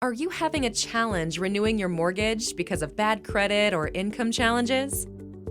Are you having a challenge renewing your mortgage because of bad credit or income challenges?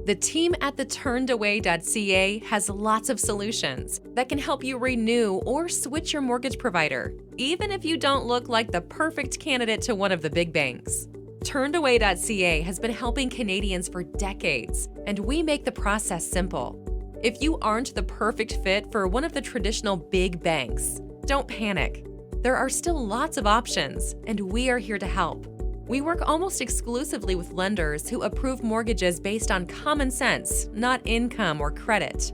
The team at the turnedaway.ca has lots of solutions that can help you renew or switch your mortgage provider, even if you don't look like the perfect candidate to one of the big banks. Turnedaway.ca has been helping Canadians for decades, and we make the process simple. If you aren't the perfect fit for one of the traditional big banks, don't panic. There are still lots of options, and we are here to help. We work almost exclusively with lenders who approve mortgages based on common sense, not income or credit.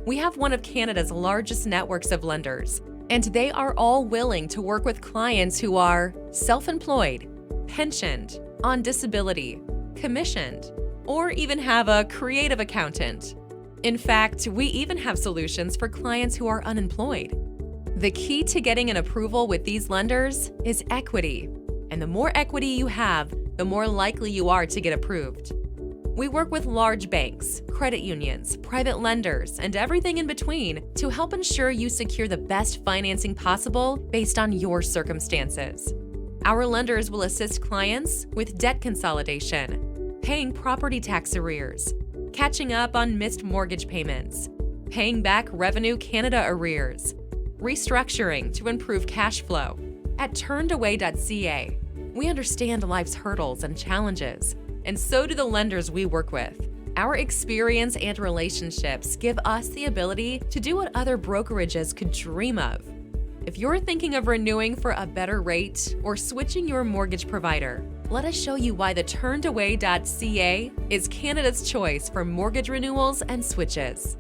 We have one of Canada's largest networks of lenders, and they are all willing to work with clients who are self-employed, pensioned, on disability, commissioned, or even have a creative accountant. In fact, we even have solutions for clients who are unemployed. The key to getting an approval with these lenders is equity, and the more equity you have, the more likely you are to get approved. We work with large banks, credit unions, private lenders, and everything in between to help ensure you secure the best financing possible based on your circumstances. Our lenders will assist clients with debt consolidation, paying property tax arrears, catching up on missed mortgage payments, paying back Revenue Canada arrears, restructuring to improve cash flow. At turnedaway.ca, we understand life's hurdles and challenges, and so do the lenders we work with. Our experience and relationships give us the ability to do what other brokerages could dream of. If you're thinking of renewing for a better rate or switching your mortgage provider, let us show you why the turnedaway.ca is Canada's choice for mortgage renewals and switches.